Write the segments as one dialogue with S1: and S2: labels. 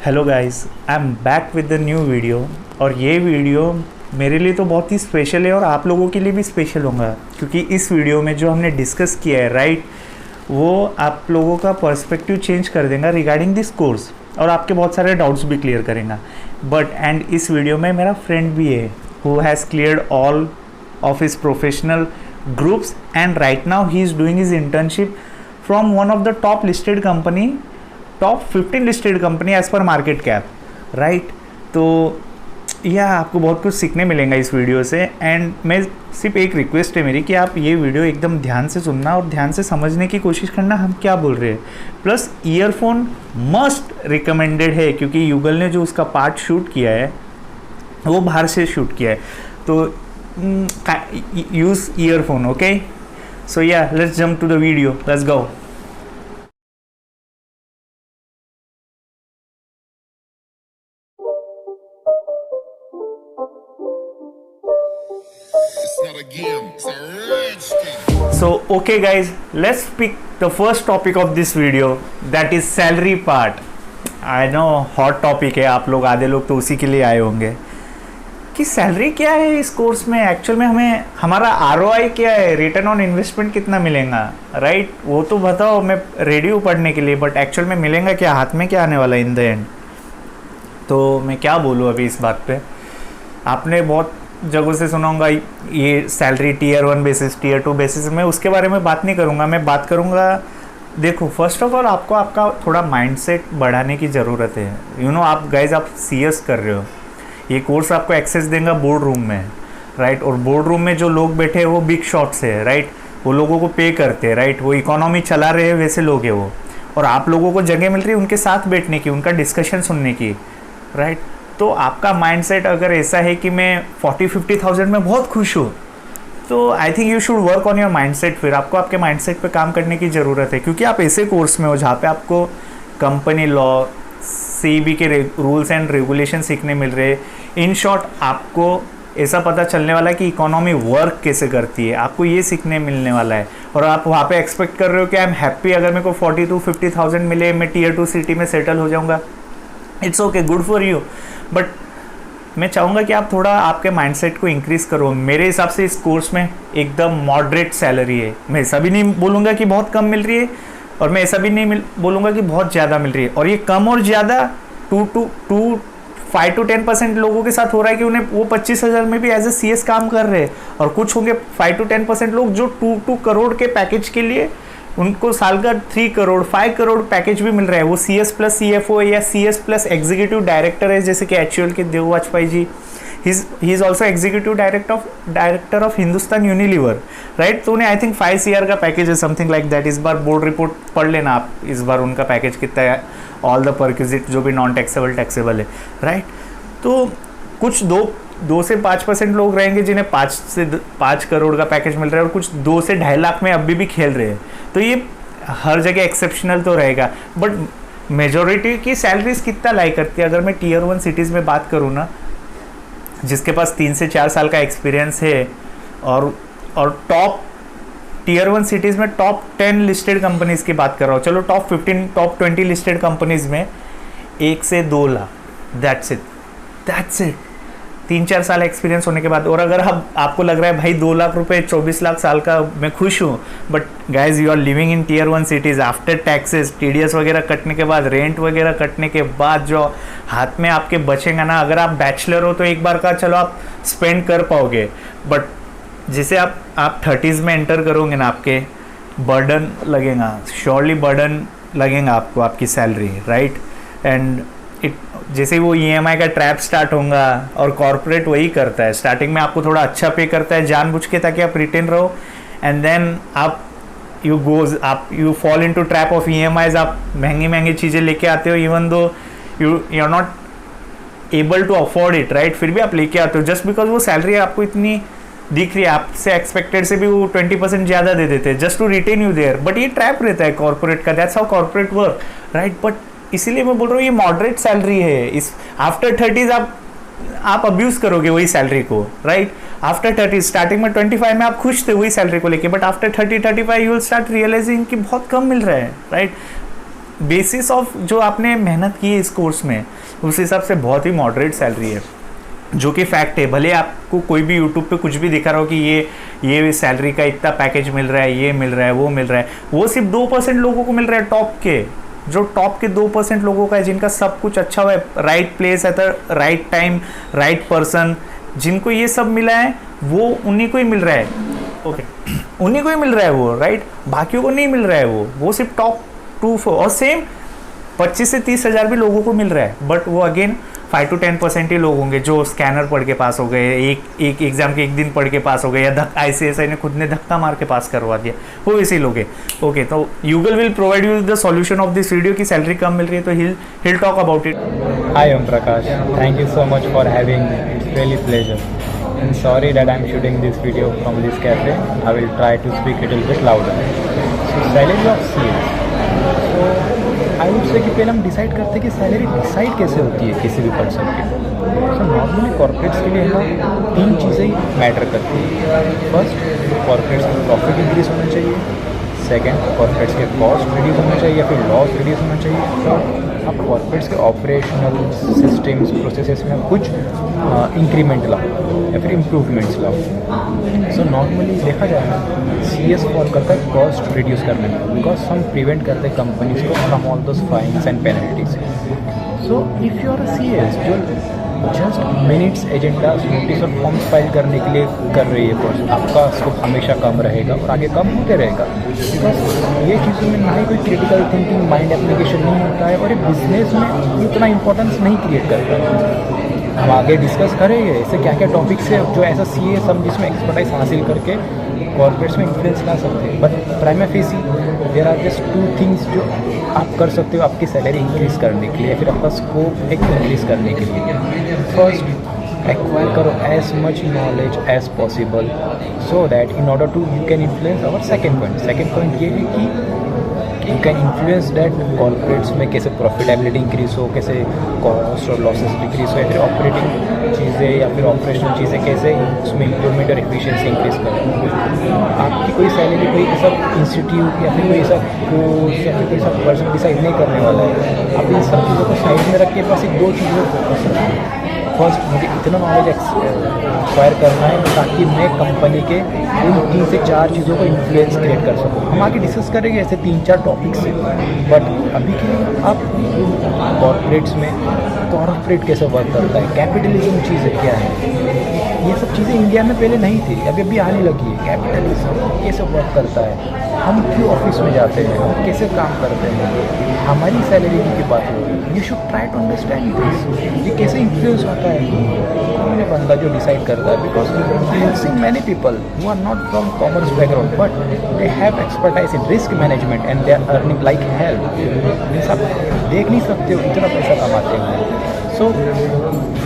S1: Hello guys, I am back with the new video. और ये video मेरे लिए तो बहुत ही स्पेशल है और आप लोगों के लिए भी स्पेशल होगा, क्योंकि इस वीडियो में जो हमने डिस्कस किया है राइट, वो आप लोगों का पर्सपेक्टिव चेंज कर देगा रिगार्डिंग दिस कोर्स और आपके बहुत सारे डाउट्स भी क्लियर करेगा। बट एंड इस वीडियो में मेरा फ्रेंड भी है who has cleared all of his professional groups and right now he is doing his internship from one of the top listed company, top 15 listed company as per market cap right. तो यह आपको बहुत कुछ सीखने मिलेगा इस video से। And मैं सिर्फ एक रिक्वेस्ट है मेरी कि आप ये वीडियो एकदम ध्यान से सुनना और ध्यान से समझने की कोशिश करना हम क्या बोल रहे हैं। प्लस ईयरफोन मस्ट रिकमेंडेड है, क्योंकि युगल ने जो उसका पार्ट शूट किया है वो बाहर से शूट किया है, तो use earphone. Okay, so yeah let's jump to the video, let's go. So okay guys, let's pick the first topic of this video, that is salary part. I know hot topic है, आप लोग आधे लोग तो उसी के लिए आए होंगे कि सैलरी क्या है इस कोर्स में, एक्चुअल में हमें हमारा ROI क्या है, रिटर्न ऑन इन्वेस्टमेंट कितना मिलेगा राइट। वो तो बताओ, मैं रेडी हूँ पढ़ने के लिए, बट एक्चुअल में मिलेगा क्या, हाथ में क्या आने वाला इन द एंड। तो मैं क्या बोलूँ अभी इस बात पे। आपने बहुत जगहों से सुना होगा ये salary tier 1 basis, tier 2 basis में, उसके बारे में बात नहीं करूँगा। मैं बात करूँगा, देखो फर्स्ट ऑफ ऑल आपको आपका थोड़ा माइंडसेट बढ़ाने की ज़रूरत है। यू नो आप गाइज आप CS कर रहे हो, ये कोर्स आपको एक्सेस देगा बोर्ड रूम में राइट। और बोर्ड रूम में जो लोग बैठे हैं वो बिग शॉट्स है राइट, वो लोगों को पे करते हैं राइट, वो इकोनॉमी चला रहे हैं वैसे लोग हैं वो। और आप लोगों को जगह मिल रही है उनके साथ बैठने की, उनका डिस्कशन सुनने की राइट। तो आपका माइंडसेट अगर ऐसा है कि मैं 40-50,000 में बहुत खुश हूँ, तो I think you should work on your mindset. फिर आपको आपके माइंडसेट पे काम करने की ज़रूरत है, क्योंकि आप ऐसे कोर्स में हो जहाँ पे आपको कंपनी लॉ, CB के रूल्स एंड रेगुलेशन सीखने मिल रहे हैं। इन शॉर्ट आपको ऐसा पता चलने वाला है कि इकोनॉमी वर्क कैसे करती है, आपको ये सीखने मिलने वाला है। और आप वहाँ पे एक्सपेक्ट कर रहे हो कि आई एम हैप्पी, अगर मेरे को 40-50,000 मिले मैं टीयर 2 सिटी में सेटल हो जाऊँगा। It's okay, good for you, but मैं चाहूँगा कि आप थोड़ा आपके माइंडसेट को इंक्रीज करो। मेरे हिसाब से इस कोर्स में एकदम मॉडरेट सैलरी है। मैं ऐसा भी नहीं बोलूँगा कि बहुत कम मिल रही है, और मैं ऐसा भी नहीं बोलूँगा कि बहुत ज़्यादा मिल रही है। और ये कम और ज़्यादा 5-10% लोगों के साथ हो रहा है कि उन्हें वो 25,000 में भी एज ए CS काम कर रहे हैं, और कुछ होंगे 5-10% लोग जो 2 करोड़ के पैकेज के लिए उनको साल का 3 करोड़ 5 करोड़ पैकेज भी मिल रहा है। वो CS प्लस CFO या CS प्लस एग्जीक्यूटिव डायरेक्टर है, जैसे कि HUL के Dev Vajpayee ji, he is also executive director of Hindustan Unilever right. तो उन्हें आई थिंक 5 CR का पैकेज है, समथिंग लाइक दैट। इस बार बोर्ड रिपोर्ट पढ़ लेना आप, इस बार उनका पैकेज कितना है, ऑल द परक्विजिट जो भी नॉन टैक्सेबल टैक्सेबल है राइट। तो कुछ 2 से 5% लोग रहेंगे जिन्हें 5 करोड़ का पैकेज मिल रहा है, और कुछ 2 से 2.5 लाख में अभी भी खेल रहे हैं। तो ये हर जगह एक्सेप्शनल तो रहेगा, बट मेजॉरिटी की सैलरीज कितना लाई करती है। अगर मैं टीयर 1 सिटीज़ में बात करूँ ना, जिसके पास 3 से 4 साल का एक्सपीरियंस है, और टॉप टीयर 1 सिटीज़ में टॉप 10 लिस्टेड कंपनीज़ की बात कर रहा हूँ, चलो टॉप 15 टॉप 20 लिस्टेड कंपनीज़ में 1 से 2 लाख, दैट्स इट 3-4 साल एक्सपीरियंस होने के बाद। और अगर आपको लग रहा है भाई 2 लाख रुपए 24 लाख साल का मैं खुश हूँ, but guys you are living in tier 1 cities, after taxes TDS वगैरह कटने के बाद, रेंट वगैरह कटने के बाद जो हाथ में आपके बचेगा ना, अगर आप बैचलर हो तो एक बार का चलो आप स्पेंड कर पाओगे, बट जिसे आप 30s में एंटर करोगे ना, आपके बर्डन लगेगा, श्योरली बर्डन लगेगा आपको आपकी सैलरी राइट। एंड जैसे वो EMI का ट्रैप स्टार्ट होगा, और कॉर्पोरेट वही करता है, स्टार्टिंग में आपको थोड़ा अच्छा पे करता है जानबूझ के, ताकि आप रिटेन रहो, एंड देन आप you fall into trap of EMIs। आप महंगी चीज़ें लेके आते हो, even though you are not able to afford it right, फिर भी आप लेके आते हो जस्ट बिकॉज वो सैलरी आपको इतनी दिख रही है, आपसे एक्सपेक्टेड से भी वो 20% ज़्यादा दे देते हैं just to retain you there. But ये ट्रैप रहता है कॉर्पोरेट का, that's how corporate work right. But इसीलिए मैं बोल रहा हूँ ये मॉडरेट सैलरी है। इस आफ्टर 30s आप अब्यूज़ करोगे वही सैलरी को राइट। आफ्टर 30 स्टार्टिंग में 25 में आप खुश थे वही सैलरी को लेके, but after 30-35 you will start realising कि बहुत कम मिल रहा है राइट। बेसिस ऑफ जो आपने मेहनत की है इस कोर्स में, उस हिसाब से बहुत ही मॉडरेट सैलरी है, जो कि फैक्ट है। भले आपको कोई भी यूट्यूब पे कुछ भी दिखा रहा हो कि ये सैलरी का इतना पैकेज मिल रहा है, ये मिल रहा है, वो मिल रहा है, वो सिर्फ 2% लोगों को मिल रहा है, टॉप के, जो टॉप के 2% लोगों का है, जिनका सब कुछ अच्छा हुआ है, right place at the right time, right person, जिनको ये सब मिला है वो उन्हीं को ही मिल रहा है। ओके उन्हीं को ही मिल रहा है वो, राइट, बाकियों को नहीं मिल रहा है वो सिर्फ टॉप 2 और सेम 25 से 30 हज़ार भी लोगों को मिल रहा है। बट वो अगेन 5 to 10% ही लोग होंगे जो स्कैनर पढ़ के पास हो गए, एक एग्जाम के एक दिन पढ़ के पास हो गए, या ICSI ने खुद ने धक्का मार के पास करवा दिया, वो वैसे ही लोग हैं। ओके, तो Yugal will provide you the solution of this video की सैलरी कम मिल रही है, तो he'll talk about it.
S2: Hi Om Prakash, thank you so much for having me. It's really pleasure. I'm sorry that I'm shooting this video from this cafe. I will try to speak a little bit louder. So salary of CS. So I would say कि पहले हम decide करते हैं कि salary decide कैसे होती है किसी भी पर्सन की। सो नॉर्मली कॉर्पोरेट्स के लिए हम 3 चीज़ें ही मैटर करती हैं। फर्स्ट, कॉर्पोरेट्स का प्रॉफिट इंक्रीज होना चाहिए। सेकेंड, कॉर्पोरेट्स के कॉस्ट रिड्यूस होना चाहिए या फिर लॉस रिड्यूस होना चाहिए। थर्ड, आप कॉर्पोरेट्स के ऑपरेशनल सिस्टम्स प्रोसेसेस में कुछ इंक्रीमेंट लाओ या फिर इम्प्रूवमेंट्स लाओ। सो नॉर्मली देखा जाए ना, CS फॉल करता है कॉस्ट रिड्यूस करने में, बिकॉज हम प्रिवेंट करते हैं कंपनीज को from all those fines and penalties. So if you are a CS जो जस्ट मिनट्स एजेंडा नोटिस और फॉर्म्स फाइल करने के लिए कर रही है कोर्स, आपका स्कोप हमेशा कम रहेगा और आगे कम होते रहेगा, बिकॉज ये चीज़ों में ना ही कोई क्रिटिकल थिंकिंग माइंड एप्लीकेशन नहीं होता है और ये बिजनेस में इतना इंपॉर्टेंस नहीं क्रिएट करता है। हम आगे डिस्कस करेंगे ऐसे क्या क्या टॉपिक्स है जो ऐसा CS हम जिसमें एक्सपर्टाइज हासिल करके कॉर्पोरेट्स में इन्फ्लुएंस ला सकते हैं। But prima facie there are just 2 things जो आप कर सकते हो आपकी सैलरी इंक्रीज़ करने के लिए या फिर आपका स्कोप एक इंक्रीज़ करने के लिए। फर्स्ट, एक्वायर करो as much knowledge as possible so that in order to you can influence our second point ये है कि you can influence that corporates में कैसे प्रॉफिटेबिलिटी इंक्रीज हो, कैसे कॉस्ट और लॉसेस डिक्रीज हो, या फिर ऑपरेटिंग चीज़ें या फिर ऑपरेशनल चीज़ें कैसे उसमें इम्प्रूवमेंट और एफिशिएंसी इंक्रीज करें। आपकी कोई सैलरी कोई ऐसा इंस्टीट्यूट या फिर कोई ऐसा कोर्स या फिर कोई ऐसा पर्सन डिसाइड नहीं करने वाला है। आप इन सब चीज़ों को साइड में रख के बस एक 2 चीज़ों को फोकस रखें। फर्स्ट, मुझे इतना नॉलेज एक्वायर करना है ताकि मैं कंपनी के उन 3 से 4 चीज़ों को इन्फ्लुएंस क्रिएट कर सकूँ। हम आगे डिस्कस करेंगे ऐसे 3-4 टॉपिक्स से, बट अभी के लिए आप कॉर्पोरेट्स में कॉर्पोरेट कैसे वर्क करता है, कैपिटलिज्म चीज़ें क्या है, ये सब चीज़ें इंडिया में पहले नहीं थी, अभी आने लगी है। कैपिटलिज्म कैसे वर्क करता है, हम क्यों ऑफिस में जाते हैं, हम कैसे काम करते हैं, हमारी सैलरी की बात हो, you should try to understand this. ये कैसे इन्फ्लुएंस होता है, कौन है बंदा जो डिसाइड करता है, because I have seen many people who are not from commerce background but they have expertise in risk management and they are earning like help. Means आप देख नहीं सकते हो इतना पैसा कमाते हैं। सो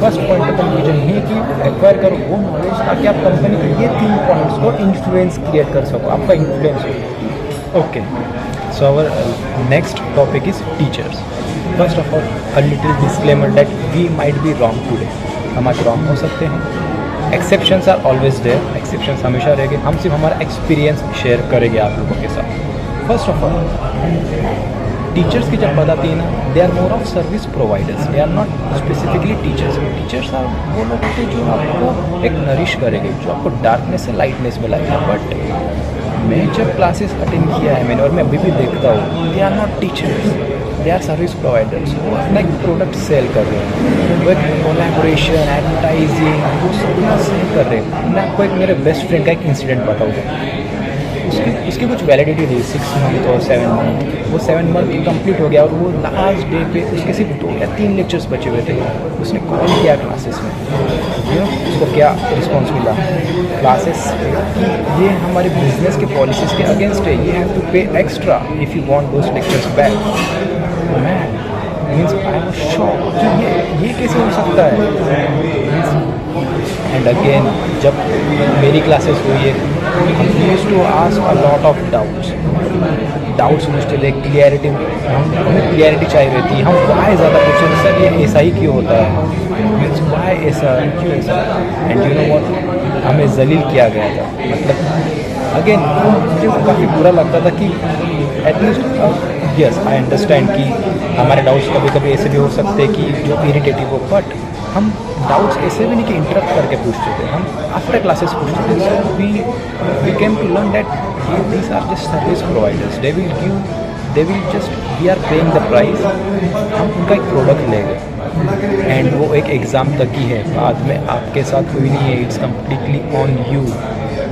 S2: फर्स्ट पॉइंट का कंक्लूजन ये कि एक्वायर करो वो नॉलेज ताकि आप कंपनी के ये 3 पॉइंट्स को इन्फ्लुएंस क्रिएट कर सको, आपका इन्फ्लुएंस हो। Okay, so our next topic is teachers. First of all a little disclaimer that we might be wrong today, हम आज रॉन्ग हो सकते हैं। Exceptions are always there, exceptions हमेशा रहेंगे। हम सिर्फ हमारा एक्सपीरियंस शेयर करेंगे आप लोगों के साथ। फर्स्ट ऑफ ऑल टीचर्स की जब बात आती है ना, they are more of service providers, they are not specifically teachers. Teachers are वो लोग होते हैं जो आपको एक नरिश करेंगे, जो आपको डार्कनेस से लाइटनेस में लाएंगे। बट मैं जब क्लासेस अटेंड किया है मैंने और मैं अभी भी देखता हूँ, they are not teachers, they are service providers. वो अपना एक प्रोडक्ट सेल कर रहे हैं, वो एक कोलैबोरेशन एडवर्टाइजिंग वो सब सेल कर रहे हैं। मैं आपको एक मेरे बेस्ट फ्रेंड का एक इंसिडेंट बताऊँगा। उसकी कुछ वैलिडिटी थी 6 मंथ और 7 मंथ। वो 7 मंथ कंप्लीट हो गया और वो लास्ट डे पे उसके सिर्फ 2 या 3 लेक्चर्स बचे हुए थे। उसने कॉल किया क्लासेस में, उसको क्या रिस्पॉन्स मिला क्लासेस कि ये हमारे बिजनेस के पॉलिसीज़ के अगेंस्ट है, ये हैव टू पे extra if you want those lectures back. मैं मीन्स आई एम शॉक कि ये कैसे हो सकता है। एंड अगेन जब मेरी क्लासेस हुई है, हम used to ask a lot of doubts मुझे थे, क्लियरिटी, हमें क्लियरिटी चाहिए रहती है। हम वाई ज़्यादा पूछते हैं, सर ये ऐसा ही क्यों होता है, मीन्स वाई ऐसा क्यों ऐसा। एंड यू नो व्हाट, हमें जलील किया गया था। मतलब अगेन मुझे काफ़ी बुरा लगता था कि एटलीस्ट यस आई अंडरस्टैंड कि हमारे डाउट्स कभी कभी ऐसे भी हो सकते हैं कि जो इरिटेटिव हो, बट हम डाउट्स ऐसे भी नहीं कि इंटरप्ट करके पूछते थे, हम आफ्टर क्लासेस पूछते थे. So we came to learn that these are just service providers. They will just we are paying the price. हम उनका एक प्रोडक्ट ले गए एंड वो एक एग्ज़ाम तक ही है, बाद में आपके साथ कोई नहीं है. इट्स कम्प्लीटली ऑन यू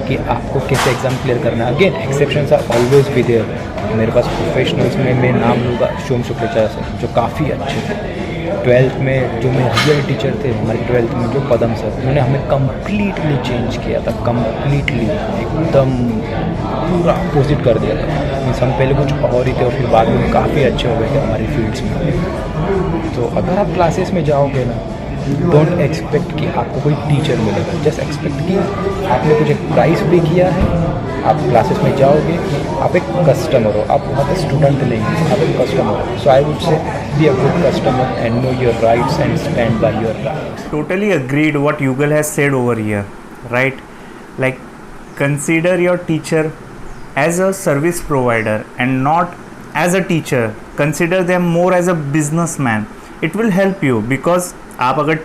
S2: कि आपको कैसे एग्ज़ाम क्लियर करना है. Again exceptions are always be there. मेरे पास प्रोफेशनल्स में मैं नाम लूँगा शिवम शुक्लाचार्य सर, जो काफ़ी अच्छे थे. 12th में जो मेरे रियल टीचर थे हमारे 12th में, जो पदम सर, उन्होंने हमें कम्प्लीटली चेंज किया था. कम्प्लीटली एकदम पूरा अपोजिट कर दिया था. मीन्स हम पहले कुछ और ही थे और फिर बाद में काफ़ी अच्छे हो गए थे हमारी फील्ड्स में. तो अगर आप क्लासेस में जाओगे ना, डोंट एक्सपेक्ट कि आपको कोई टीचर मिलेगा. जस्ट एक्सपेक्ट कि आपने कुछ एक प्राइस पे किया है, आप क्लासेस में जाओगे, आप एक कस्टमर हो. आप वहाँ पे स्टूडेंट नहीं हो, आप एक कस्टमर हो. So I would say be a good customer and know your rights and stand by your rights.
S1: Totally agreed what Yugal has said over here, right? Like, consider your teacher as a service provider and not as a teacher. Consider them more as a businessman. It will help you because आप अगर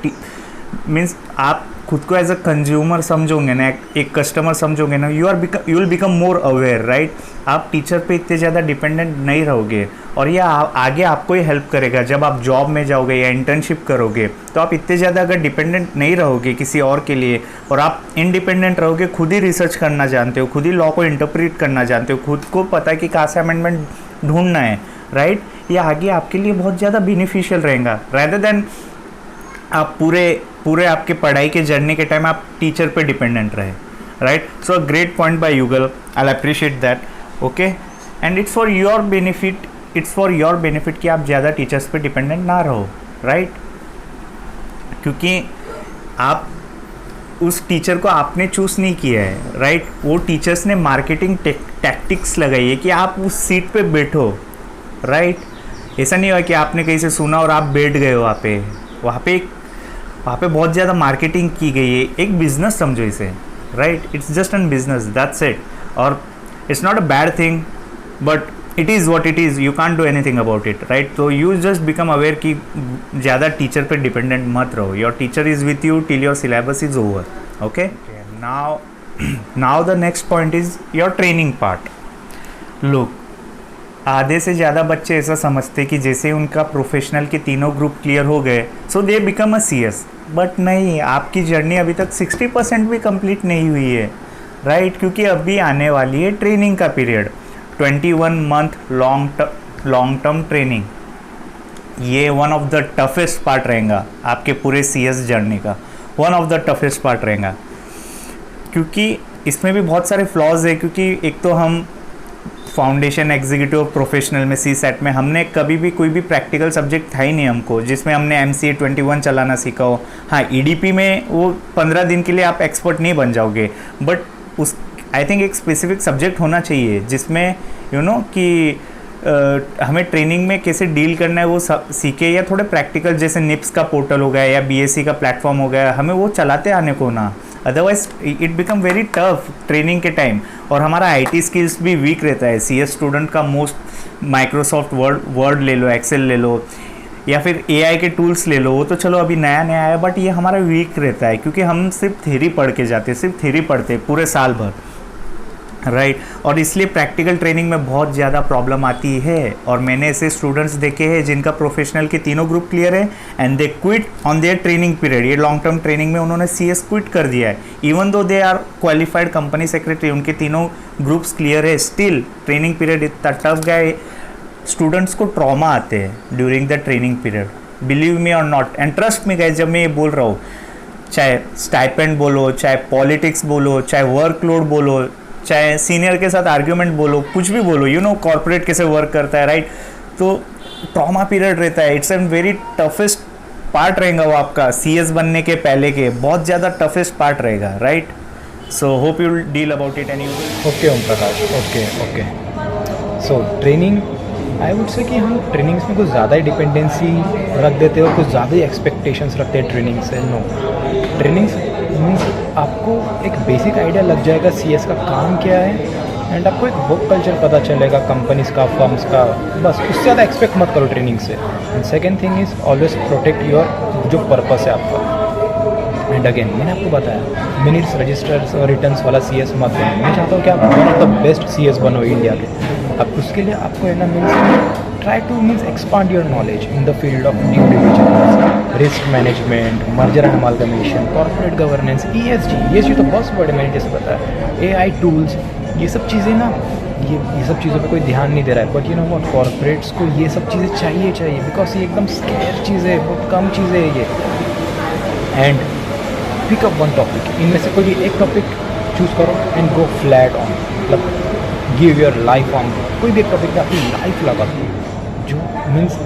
S1: means आप खुद को as a consumer समझोगे ना, एक customer समझोगे ना, you will become more aware, right? आप टीचर पे इतने ज़्यादा डिपेंडेंट नहीं रहोगे और ये आगे आपको ही हेल्प करेगा. जब आप जॉब में जाओगे या इंटर्नशिप करोगे तो आप इतने ज़्यादा अगर डिपेंडेंट नहीं रहोगे किसी और के लिए और आप इंडिपेंडेंट रहोगे, खुद ही रिसर्च करना जानते हो, खुद ही लॉ को इंटरप्रेट करना जानते हो, खुद को पता है कि कहाँ से अमेंडमेंट ढूंढना है, राइट? ये आगे आपके लिए बहुत ज़्यादा बेनिफिशियल रहेगा रेदर देन आप पूरे आपके पढ़ाई के जर्नी के टाइम आप टीचर पे डिपेंडेंट रहे, right? So a great point by Yugal, I appreciate that. Okay, and it's for your benefit कि आप ज़्यादा टीचर्स पे डिपेंडेंट ना रहो, राइट? क्योंकि आप उस टीचर को आपने चूज़ नहीं किया है, राइट? वो टीचर्स ने मार्केटिंग टैक्टिक्स लगाई है कि आप उस सीट पे बैठो, राइट? ऐसा नहीं हुआ कि आपने कहीं से सुना और आप बैठ गए वहाँ पे बहुत ज़्यादा मार्केटिंग की गई है. एक बिजनेस समझो इसे, right? It's just an business, that's it. और it's not a bad thing but it is what it is. You can't do anything about it, right? तो यू जस्ट बिकम अवेयर कि ज़्यादा टीचर पे dependent मत रहो. Your teacher is with you till your syllabus is over. Okay, now the next point is your training part. Look, आधे से ज़्यादा बच्चे ऐसा समझते कि जैसे उनका प्रोफेशनल के तीनों ग्रुप क्लियर हो गए so they become a CS. But नहीं, आपकी जर्नी अभी तक 60% भी कंप्लीट नहीं हुई है, राइट? क्योंकि अभी आने वाली है ट्रेनिंग का period, 21 month long term training. ये one of the toughest part रहेगा आपके पूरे CS जर्नी का, one of the toughest part रहेगा. क्योंकि इसमें भी बहुत सारे फ्लॉज है. क्योंकि एक तो हम फाउंडेशन एग्जीक्यूटिव प्रोफेशनल में CSAT में हमने कभी भी कोई भी प्रैक्टिकल सब्जेक्ट था ही नहीं हमको जिसमें हमने MCA 21 चलाना सीखा हो. हाँ, EDP में वो 15 दिन के लिए आप एक्सपर्ट नहीं बन जाओगे, बट उस आई थिंक एक स्पेसिफिक सब्जेक्ट होना चाहिए जिसमें कि हमें ट्रेनिंग में कैसे डील करना है वो सीखे, या थोड़े प्रैक्टिकल जैसे NIPS का पोर्टल हो गया या BSc का प्लेटफॉर्म हो गया, हमें वो चलाते आने को ना. Otherwise it become very tough training के टाइम. और हमारा IT स्किल्स भी वीक रहता है. CS स्टूडेंट का मोस्ट माइक्रोसॉफ्ट वर्ड ले लो, एक्सेल ले लो, या फिर AI के टूल्स ले लो, वो तो चलो अभी नया आया, बट ये हमारा वीक रहता है क्योंकि हम सिर्फ थ्योरी पढ़ के जाते हैं, सिर्फ थ्योरी पढ़ते हैं पूरे साल भर, राइट? और इसलिए प्रैक्टिकल ट्रेनिंग में बहुत ज़्यादा प्रॉब्लम आती है. और मैंने ऐसे स्टूडेंट्स देखे हैं जिनका प्रोफेशनल के तीनों ग्रुप क्लियर है and they quit on their training period. ये लॉन्ग टर्म ट्रेनिंग में उन्होंने CS क्विट कर दिया है. Even though they are qualified company secretary, उनके तीनों ग्रुप्स क्लियर है, स्टिल ट्रेनिंग पीरियड इतना टफ गया है. स्टूडेंट्स को ट्रॉमा आते हैं during the training period, believe me और not. And trust me guys, जब मैं ये बोल रहा हूँ, चाहे स्टाइपेंड बोलो, चाहे पॉलिटिक्स बोलो, चाहे वर्कलोड बोलो, चाहे सीनियर के साथ आर्ग्यूमेंट बोलो, कुछ भी बोलो, कॉर्पोरेट कैसे वर्क करता है, राइट? तो ट्रॉमा पीरियड रहता है. It's an very toughest part रहेगा वो आपका CS बनने के पहले के, बहुत ज़्यादा टफेस्ट पार्ट रहेगा, right? So hope you will deal about it. And
S2: okay Om Prakash, okay. So training, I would say कि हम ट्रेनिंग्स में कुछ ज़्यादा ही डिपेंडेंसी रख देते हैं और कुछ ज़्यादा ही एक्सपेक्टेशंस रखते हैं ट्रेनिंग से. नो, ट्रेनिंग्स मीन्स आपको एक बेसिक आइडिया लग जाएगा CS का काम क्या है एंड आपको एक वर्क कल्चर पता चलेगा कंपनीज का, फर्म्स का, बस उससे ज़्यादा एक्सपेक्ट मत करो ट्रेनिंग से। And second thing is always protect your जो पर्पस है आपका। एंड अगेन मैंने आपको बताया मिनट्स, रजिस्टर्स और रिटर्न्स वाला CS मत बनो। मैं चाहता हूँ कि आप one of the best CS बनो इंडिया के। अब उसके लिए आपको है ना means try to means expand your knowledge in the field of due diligence, risk management, merger and amalgamation, corporate governance, ESG तो बस वर्ड मैंने जैसे बताया, AI टूल्स, ये सब चीज़ें ना ये सब चीज़ों पे कोई ध्यान नहीं दे रहा है। But you know what, corporates को ये सब चीज़ें चाहिए बिकॉज ये एकदम स्केयर चीज़ है, बहुत कम चीज़ें है ये। And pick up one topic, इनमें से कोई एक टॉपिक चूज़ करो एंड गो फ्लैट ऑन, मतलब गिव योर लाइफ ऑन कोई भी एक टॉपिक पे अपनी लाइफ लगा दो, जो मीन्स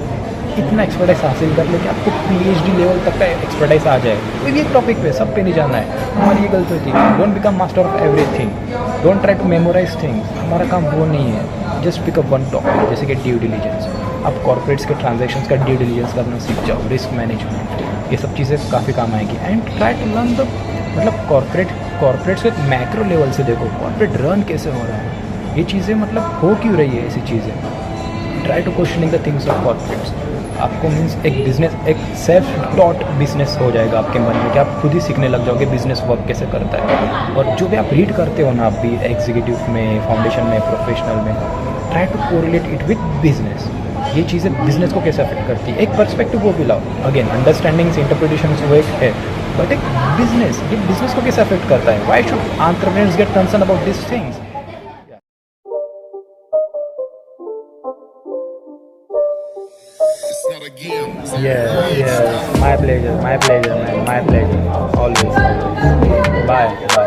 S2: इतना एक्सपर्टाइज हासिल कर ले कि आपको PhD लेवल तक का एक्सपर्टाइज आ जाए। कोई भी एक टॉपिक पे, सब पे नहीं जाना है। हमारी ये गलती होती है, don't become master of everything, don't try to memorise things, हमारा काम वो नहीं है। Just pick up one topic, जैसे कि ड्यू डिलिजेंस। आप कॉर्पोरेट्स के ट्रांजेक्शंस का ड्यू डिलिजेंस करना सीख जाओ, रिस्क मैनेजमेंट, ये सब चीज़ें काफ़ी काम आएगी। And try to learn the मतलब कॉर्पोरेट्स को एक मैक्रो लेवल से देखो, कॉर्पोरेट रन कैसे हो रहा है, ये चीज़ें मतलब हो क्यों रही है ऐसी चीज़ें। Try to questioning the things of corporates. आपको मीन्स एक बिजनेस, एक सेल्फ टॉट बिजनेस हो जाएगा आपके मन में कि आप खुद ही सीखने लग जाओगे बिजनेस वर्क कैसे करता है। और जो भी आप रीड करते हो ना, आप भी एग्जीक्यूटिव में, फाउंडेशन में, प्रोफेशनल में, try to correlate it with business. ये चीज़ें बिजनेस को कैसे अफेक्ट करती है, एक पर्सपेक्टिव वो भी लाओ। अगेन अंडरस्टैंडिंग से इंटरप्रिटेशन वो एक है, बट एक बिजनेस, ये बिजनेस को कैसे अफेक्ट करता है। Why should entrepreneurs get concern about this things. Yes, my pleasure, man, my pleasure. Always. Bye.